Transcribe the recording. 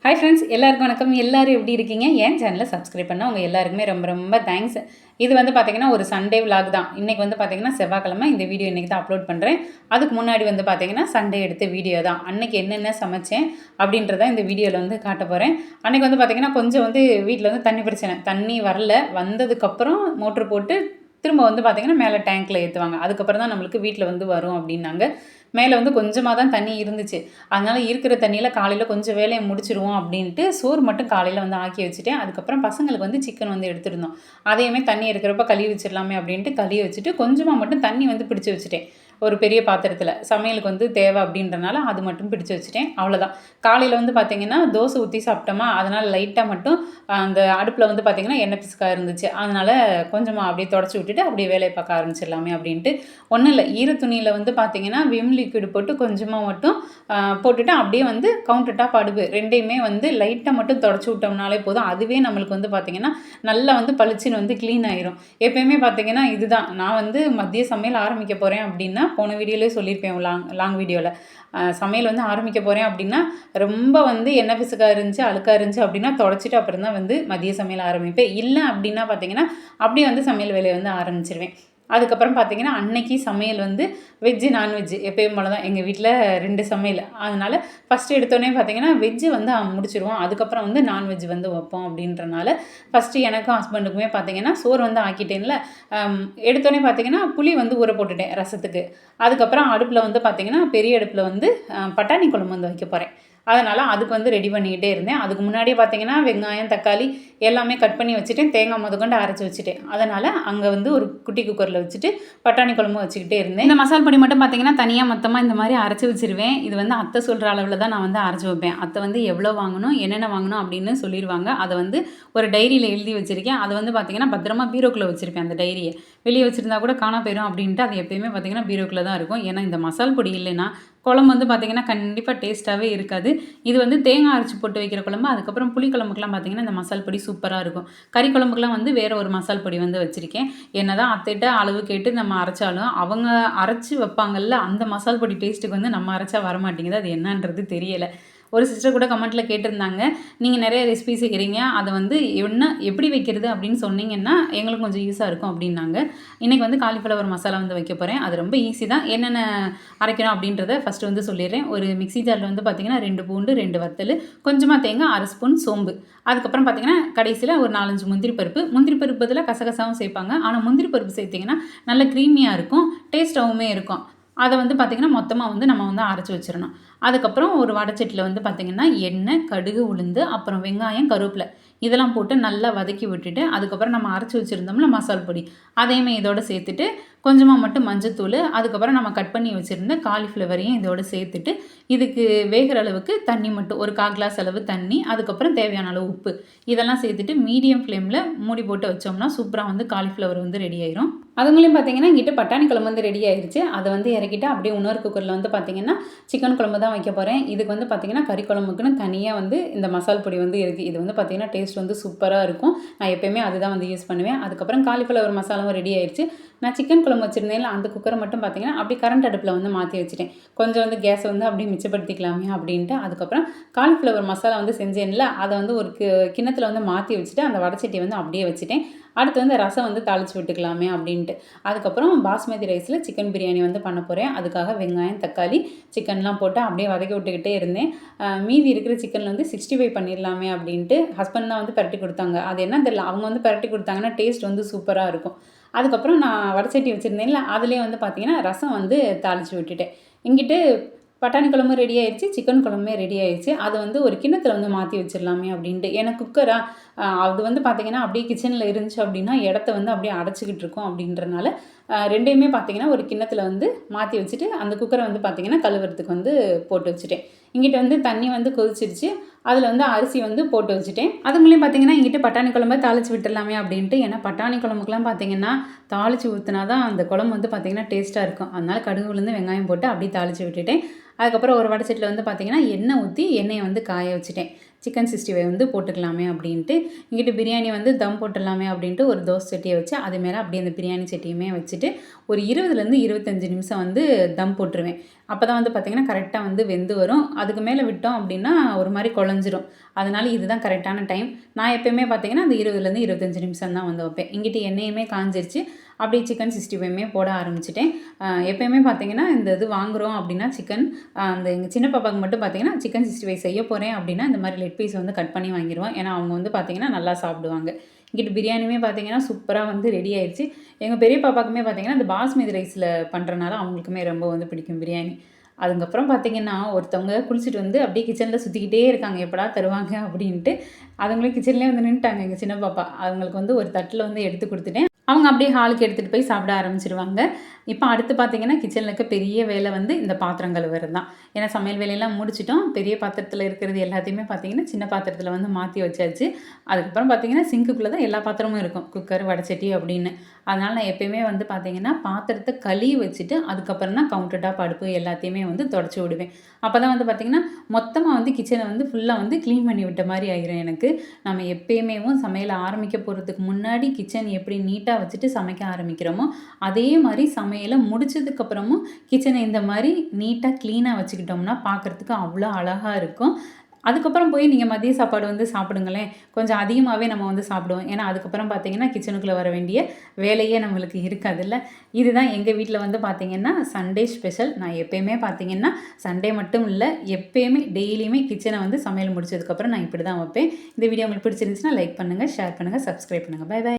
Hi friends, எல்லாருக்கும் வணக்கம். எல்லோரும் எப்படி இருக்கீங்க? என் சேனலை சப்ஸ்கிரைப் பண்ண உங்கள் எல்லாருக்குமே ரொம்ப ரொம்ப தேங்க்ஸ். இது வந்து பார்த்திங்கன்னா ஒரு சண்டே விலாக் தான். இன்றைக்கி வந்து பார்த்திங்கன்னா செவ்வாய்க்கிழமை. இந்த வீடியோ இன்றைக்கி தான் அப்லோட் பண்ணுறேன். அதுக்கு முன்னாடி வந்து பார்த்திங்கன்னா சண்டே எடுத்த வீடியோ தான். அன்றைக்கி என்னென்ன சமைச்சேன் அப்படின்றத இந்த வீடியோவில் வந்து காட்ட போகிறேன். அன்றைக்கி வந்து பார்த்திங்கன்னா கொஞ்சம் வந்து வீட்டில் வந்து தண்ணி பிரச்சனை. தண்ணி வரல. வந்ததுக்கப்புறம் மோட்ரு போட்டு திரும்ப வந்து பார்த்திங்கன்னா மேலே டேங்க்கில் ஏற்றுவாங்க. அதுக்கப்புறம் தான் நம்மளுக்கு வீட்டில் வந்து வரும் அப்படின்னாங்க. மேலே வந்து கொஞ்சமாக தான் தண்ணி இருந்துச்சு. அதனால் இருக்கிற தண்ணியில் காலையில் கொஞ்சம் வேலையை முடிச்சிருவோம் அப்படின்ட்டு சோறு மட்டும் காலையில் வந்து ஆக்கி வச்சுட்டேன். அதுக்கப்புறம் பசங்களுக்கு வந்து சிக்கன் வந்து எடுத்துருந்தோம். அதையுமே தண்ணி இருக்கிறப்ப கழுவி வச்சிடலாமே அப்படின்ட்டு கழுவி வச்சுட்டு கொஞ்சமாக மட்டும் தண்ணி வந்து பிடிச்சி வச்சுட்டேன். ஒரு பெரிய பாத்திரத்தில் சமையலுக்கு வந்து தேவை அப்படின்றனால அது மட்டும் பிடிச்சி வச்சுட்டேன். அவ்வளோதான். காலையில் வந்து பார்த்திங்கன்னா தோசை ஊற்றி சாப்பிட்டோமா, அதனால் லைட்டாக மட்டும் அந்த அடுப்பில் வந்து பார்த்திங்கன்னா எண்ணெய் பிசுக்கா இருந்துச்சு. அதனால் கொஞ்சமாக அப்படியே தொடச்சி விட்டுட்டு அப்படியே வேலையை பார்க்க ஆரம்பிச்சிடலாமே அப்படின்ட்டு. ஒன்றும் இல்லை, ஈர துணியில் வந்து பார்த்திங்கன்னா விம் லிக்விட் போட்டு கொஞ்சமாக மட்டும் போட்டுட்டு அப்படியே வந்து கவுண்டர் டாப் அடுப்பு ரெண்டையுமே வந்து லைட்டாக மட்டும் தொடச்சி விட்டோம்னாலே போதும். அதுவே நம்மளுக்கு வந்து பார்த்திங்கன்னா நல்லா வந்து பளிச்சுன்னு வந்து க்ளீன் ஆயிரும். எப்பயுமே பார்த்திங்கன்னா இதுதான் நான் வந்து மதிய சமையல் ஆரம்பிக்க போகிறேன் அப்படின்னா, போன வீடியோலேயே சொல்லியிருப்பேன் லாங் வீடியோவில். சமையல் வந்து ஆரம்பிக்க போகிறேன் அப்படின்னா ரொம்ப வந்து எண்ணெய் பிசுக்கா இருந்துச்சு, அழுக்காக இருந்துச்சு அப்படின்னா தொடச்சிட்டு அப்புறம் தான் வந்து மதிய சமையல் ஆரம்பிப்பேன். இல்லை அப்படின்னா பார்த்திங்கன்னா அப்படியே வந்து சமையல் வேலையை வந்து ஆரம்பிச்சிருவேன். அதுக்கப்புறம் பார்த்திங்கன்னா அன்னைக்கு சமையல் வந்து வெஜ்ஜு நான்வெஜ்ஜு எப்பயும் போல தான். எங்கள் வீட்டில் 2 சமையல். அதனால் ஃபஸ்ட்டு எடுத்தோடனே பார்த்திங்கன்னா வெஜ்ஜு வந்து முடிச்சிடுவோம். அதுக்கப்புறம் வந்து நான்வெஜ் வந்து வைப்போம் அப்படின்றனால ஃபஸ்ட்டு எனக்கும் ஹஸ்பண்டுக்குமே பார்த்திங்கன்னா சோறு வந்து ஆக்கிட்டேன்ல. எடுத்தோடனே பார்த்திங்கன்னா புளி வந்து ஊற போட்டுட்டேன் ரசத்துக்கு. அதுக்கப்புறம் அடுப்பில் வந்து பார்த்திங்கன்னா பெரிய அடுப்பில் வந்து பட்டாணி குழம்பு வந்து வைக்க போகிறேன். அதனால் அதுக்கு வந்து ரெடி பண்ணிக்கிட்டே இருந்தேன். அதுக்கு முன்னாடியே பார்த்திங்கன்னா வெங்காயம், தக்காளி எல்லாமே கட் பண்ணி வச்சுட்டேன். தேங்காய் முதற்கொண்டு அரைச்சி வச்சுட்டேன். அதனால் அங்கே வந்து ஒரு குட்டி குக்கரில் வச்சுட்டு பட்டாணி குழம்பு வச்சுக்கிட்டே இருந்தேன். இந்த மசால் பொடி மட்டும் பார்த்திங்கன்னா தனியாக மொத்தமாக இந்த மாதிரி அரைச்சி வச்சுருவேன். இது வந்து அத்தை சொல்கிற அளவில் தான் நான் வந்து அரைச்சி வைப்பேன். அத்தை வந்து எவ்வளோ வாங்கணும், என்னென்ன வாங்கணும் அப்படின்னு சொல்லிடுவாங்க. அதை வந்து ஒரு டைரியில் எழுதி வச்சுருக்கேன். அதை வந்து பார்த்திங்கன்னா பத்திரமா பீரோக்குள்ளே வச்சுருப்பேன். அந்த டைரியை வெளியே வச்சுருந்தா கூட காணா போயிடும் அப்படின்ட்டு அது எப்போயுமே பார்த்திங்கன்னா பீரோக்குள்ளே தான் இருக்கும். ஏன்னா இந்த மசால் பொடி இல்லைன்னா குழம்பு வந்து பார்த்திங்கன்னா கண்டிப்பாக டேஸ்ட்டாகவே இருக்காது. இது வந்து தேங்காய் அரைச்சி போட்டு வைக்கிற குழம்பு. அதுக்கப்புறம் புளி குழம்புக்கெலாம் பார்த்திங்கன்னா இந்த மசால் பொடி சூப்பராக இருக்கும். கறி குழம்புக்கெலாம் வந்து வேறு ஒரு மசால் பொடி வந்து வச்சுருக்கேன். என்ன தான் அத்தைகிட்ட அளவு கேட்டு நம்ம அரைச்சாலும் அவங்க அரைச்சி வைப்பாங்கள்ல, அந்த மசால் பொடி டேஸ்ட்டுக்கு வந்து நம்ம அரைச்சா வரமாட்டேங்குது. அது என்னன்றது தெரியலை. ஒரு சிஸ்டர் கூட கமெண்ட்டில் கேட்டிருந்தாங்க, நீங்கள் நிறைய ரெசிபி செய்கிறீங்க, அதை வந்து எப்படி வைக்கிறது அப்படின்னு சொன்னீங்கன்னா எங்களுக்கு கொஞ்சம் யூஸாக இருக்கும் அப்படின்னாங்க. இன்றைக்கி வந்து காலிஃப்ளவர் மசாலா வந்து வைக்க போகிறேன். அது ரொம்ப ஈஸி தான். என்னென்ன அரைக்கணும் அப்படின்றத ஃபஸ்ட்டு வந்து சொல்லிடுறேன். ஒரு மிக்ஸி ஜாரில் வந்து பார்த்திங்கன்னா 2 பூண்டு, 2 வத்தல், கொஞ்சமாக தேங்காய், 1/2 ஸ்பூன் சோம்பு, அதுக்கப்புறம் பார்த்திங்கன்னா கடைசியில் ஒரு 4-5 முந்திரி பருப்பு. முந்திரி பருப்பு பதில் கசகசாவும் சேர்ப்பாங்க. ஆனால் முந்திரி பருப்பு சேர்த்திங்கன்னா நல்ல க்ரீமியாக இருக்கும், டேஸ்ட்டாகவுமே இருக்கும். அதை வந்து பார்த்திங்கன்னா மொத்தமாக வந்து நம்ம வந்து அரைச்சி வச்சிடணும். அதுக்கப்புறம் ஒரு வடைச்சட்டியில் வந்து பார்த்திங்கன்னா எண்ணெய், கடுகு, உளுந்து, அப்புறம் வெங்காயம், கருவேப்பிலை இதெல்லாம் போட்டு நல்லா வதக்கி விட்டுட்டு அதுக்கப்புறம் நம்ம அரைச்சி வச்சுருந்தோம்ல மசால் பொடி அதையுமே இதோடு சேர்த்துட்டு கொஞ்சமாக மட்டும் மஞ்சத்தூள், அதுக்கப்புறம் நம்ம கட் பண்ணி வச்சுருந்த காலிஃப்ளவரையும் இதோடு சேர்த்துட்டு இதுக்கு வேகிற அளவுக்கு தண்ணி மட்டும் ஒரு 1/4 கிளாஸ் அளவு தண்ணி, அதுக்கப்புறம் தேவையான அளவு உப்பு இதெல்லாம் சேர்த்துட்டு மீடியம் ஃப்ளேமில் மூடி போட்டு வச்சோம்னா சூப்பராக வந்து காலிஃப்ளவர் வந்து ரெடி ஆயிரும். அதுங்களையும் பார்த்திங்கன்னா இங்கிட்ட பட்டாணி குழம்பு வந்து ரெடி ஆயிடுச்சு. அதை வந்து இறக்கிட்டு அப்படியே இன்னொரு குக்கரில் வந்து பார்த்திங்கன்னா சிக்கன் குழம்பு தான் வைக்க போகிறேன். இதுக்கு வந்து பார்த்திங்கன்னா கறி குழம்புக்குன்னு தனியாக வந்து இந்த மசால் பொடி வந்து இருக்குது. இது வந்து பார்த்திங்கன்னா டேஸ்ட் வந்து சூப்பராக இருக்கும். நான் எப்போயுமே அதுதான் வந்து யூஸ் பண்ணுவேன். அதுக்கப்புறம் காலிஃப்ளவர் மசாலாவும் ரெடி ஆயிடுச்சு. நான் சிக்கன் குழம்பு வச்சுருந்தேன்ல அந்த குக்கரை மட்டும் பார்த்திங்கன்னா அப்படி கரண்ட் அடுப்பில் வந்து மாற்றி வச்சுட்டேன். கொஞ்சம் வந்து கேஸை வந்து அப்படியே மிச்சப்படுத்திக்கலாமே அப்படின்ட்டு. அதுக்கப்புறம் காலிஃப்ளவர் மசாலா வந்து செஞ்சேன்ல அதை வந்து ஒரு கிண்ணத்தில் வந்து மாற்றி வச்சுட்டு அந்த வடைச்சட்டியை வந்து அப்படியே வச்சுட்டேன். அடுத்து வந்து ரசம் வந்து தாளித்து விட்டுக்கலாமே அப்படின்ட்டு. அதுக்கப்புறம் பாஸ்மதி ரைஸில் சிக்கன் பிரியாணி வந்து பண்ண போகிறேன். அதுக்காக வெங்காயம், தக்காளி, சிக்கன்லாம் போட்டு அப்படியே வதக்கி விட்டுக்கிட்டே இருந்தேன். மீதி இருக்கிற சிக்கனில் வந்து 65 பண்ணிடலாமே அப்படின்ட்டு ஹஸ்பண்ட் தான் வந்து பரட்டி கொடுத்தாங்க. அது என்ன தெரியல, அவங்க வந்து பரட்டி கொடுத்தாங்கன்னா டேஸ்ட் வந்து சூப்பராக இருக்கும். அதுக்கப்புறம் நான் வடைச்சட்டி வச்சுருந்தேன்ல அதுலேயே வந்து பார்த்திங்கன்னா ரசம் வந்து தாளித்து விட்டுட்டேன். இங்கிட்டு பட்டாணி குழம்பு ரெடி ஆயிடுச்சு, சிக்கன் குழம்புமே ரெடி ஆயிடுச்சு. அது வந்து ஒரு கிண்ணத்தில் வந்து மாற்றி வச்சிடலாமே அப்படின்ட்டு. ஏன்னா குக்கரா அது வந்து பார்த்திங்கன்னா அப்படியே கிச்சனில் இருந்துச்சு அப்படின்னா இடத்த வந்து அப்படியே அடைச்சிக்கிட்டு இருக்கும் அப்படின்றனால ரெண்டையுமே பார்த்திங்கன்னா ஒரு கிண்ணத்தில் வந்து மாற்றி வச்சுட்டு அந்த குக்கரை வந்து பார்த்திங்கன்னா கழுவுறதுக்கு வந்து போட்டு வச்சுட்டேன். இங்கிட்ட வந்து தண்ணி வந்து கொதிச்சிருச்சு. அதில் வந்து அரிசி வந்து போட்டு வச்சுட்டேன். அதுங்களையும் பார்த்திங்கன்னா இங்கிட்ட பட்டாணி குழம்பை தாளித்து விட்டுடலாமே அப்படின்ட்டு. ஏன்னா பட்டாணி குழம்புக்கெலாம் பார்த்திங்கன்னா தாளித்து ஊற்றினா தான் அந்த குழம்பு வந்து பார்த்திங்கன்னா டேஸ்ட்டாக இருக்கும். அதனால் கடுகு, உளுந்து, வெங்காயம் போட்டு அப்படியே தாளித்து விட்டுட்டேன். அதுக்கப்புறம் ஒரு வடை சட்டியில் வந்து பார்த்திங்கன்னா எண்ணெய் ஊற்றி எண்ணெயை வந்து காய வச்சுட்டேன். சிக்கன் 65 வந்து போட்டுக்கலாமே அப்படின்ட்டு. இங்கிட்டு பிரியாணி வந்து தம் போட்டுடலாமே அப்படின்ட்டு ஒரு தோசை சட்டியை வச்சு அது மேலே அப்படியே அந்த பிரியாணி சட்டியுமே வச்சுட்டு ஒரு 20லேருந்து 25 நிமிஷம் வந்து தம் போட்டுருவேன். அப்போ தான் வந்து பார்த்திங்கன்னா கரெக்டாக வந்து வெந்து வரும். அதுக்கு மேலே விட்டோம் அப்படின்னா ஒரு மாதிரி குழஞ்சிரும். அதனால இதுதான் கரெக்டான டைம். நான் எப்பயுமே பார்த்திங்கன்னா அந்த 20லேருந்து 25 நிமிஷம் தான் வந்து வைப்பேன். இங்கிட்டு எண்ணெயுமே காஞ்சிருச்சு. அப்படியே சிக்கன் 65மே போட ஆரம்பிச்சிட்டேன். எப்பயுமே பார்த்திங்கன்னா இந்த இது வாங்குகிறோம் அப்படின்னா சிக்கன் அந்த எங்கள் சின்ன பாப்பாவுக்கு மட்டும் பார்த்திங்கன்னா சிக்கன் 65 செய்ய போகிறேன் அப்படின்னா இந்த மாதிரி லெக் பீஸ் வந்து கட் பண்ணி வாங்கிடுவோம். ஏன்னா அவங்க வந்து பார்த்திங்கன்னா நல்லா சாப்பிடுவாங்க. இங்கிட்டு பிரியாணியுமே பார்த்திங்கன்னா சூப்பராக வந்து ரெடி ஆயிடுச்சு. எங்கள் பெரிய பாப்பாக்குமே பார்த்திங்கன்னா இந்த பாஸ்மதி ரைஸில் பண்ணுறனால அவங்களுக்குமே ரொம்ப வந்து பிடிக்கும் பிரியாணி. அதுக்கப்புறம் பார்த்திங்கன்னா ஒருத்தவங்க குளிச்சுட்டு வந்து அப்படியே கிச்சனில் சுற்றிக்கிட்டே இருக்காங்க, எப்படா தருவாங்க அப்படின்ட்டு. அதுங்களும் கிச்சன்லேயே வந்து நின்றுட்டாங்க எங்கள் சின்ன பாப்பா. அவங்களுக்கு வந்து ஒரு தட்டில் வந்து எடுத்து கொடுத்துட்டேன். அவங்க அப்படியே ஹாலுக்கு எடுத்துகிட்டு போய் சாப்பிட ஆரம்பிச்சிருவாங்க. இப்போ அடுத்து பார்த்திங்கன்னா கிச்சனில் இருக்க பெரிய வேலை வந்து இந்த பாத்திரம் கழுவுறது தான். ஏன்னா சமையல் வேலையெல்லாம் முடிச்சிட்டோம். பெரிய பாத்திரத்தில் இருக்கிறது எல்லாத்தையுமே பார்த்திங்கன்னா சின்ன பாத்திரத்தில் வந்து மாற்றி வச்சாச்சு. அதுக்கப்புறம் பார்த்திங்கன்னா சிங்க்குள்ளே தான் எல்லா பாத்திரமும் இருக்கும், குக்கர், வடைச்சட்டி அப்படின்னு. அதனால் நான் எப்பயுமே வந்து பார்த்திங்கன்னா பாத்திரத்தை கழுவி வச்சுட்டு அதுக்கப்புறம் தான் கவுண்டர் டாப், அடுப்பு எல்லாத்தையுமே வந்து தொடச்சி விடுவேன். அப்போ தான் வந்து பார்த்திங்கன்னா மொத்தமாக வந்து கிச்சனை வந்து ஃபுல்லாக வந்து க்ளீன் பண்ணி விட்ட மாதிரி ஆயிரும் எனக்கு. நம்ம எப்பயுமேவும் சமையல் ஆரம்பிக்க போகிறதுக்கு முன்னாடி கிச்சன் எப்படி நீட்டாக வச்சுட்டு சமைக்க ஆரம்பிக்கிறோமோ அதே மாதிரி சமையலை முடிச்சதுக்கப்புறமும் கிச்சனை இந்த மாதிரி நீட்டாக க்ளீனாக வச்சுக்கிட்டோம்னா பார்க்குறதுக்கு அவ்வளோ அழகாக இருக்கும். அதுக்கப்புறம் போய் நீங்கள் மதிய சாப்பாடு வந்து சாப்பிடுங்களேன், கொஞ்சம் அதிகமாகவே நம்ம வந்து சாப்பிடுவோம். ஏன்னா அதுக்கப்புறம் பார்த்திங்கன்னா கிச்சனுக்குள்ளே வர வேண்டிய வேலையே நம்மளுக்கு இருக்காதுல்ல. இதுதான் எங்கள் வீட்டில் வந்து பார்த்திங்கன்னா சண்டே ஸ்பெஷல். நான் எப்பயுமே பார்த்திங்கன்னா சண்டே மட்டும் இல்லை, எப்பயுமே டெய்லியுமே கிச்சனை வந்து சமையல் முடிச்சதுக்கப்புறம் நான் இப்படி தான் வைப்பேன். இந்த வீடியோ உங்களுக்கு பிடிச்சிருந்துச்சுன்னா லைக் பண்ணுங்கள், ஷேர் பண்ணுங்கள், சப்ஸ்கிரைப் பண்ணுங்கள். Bye by.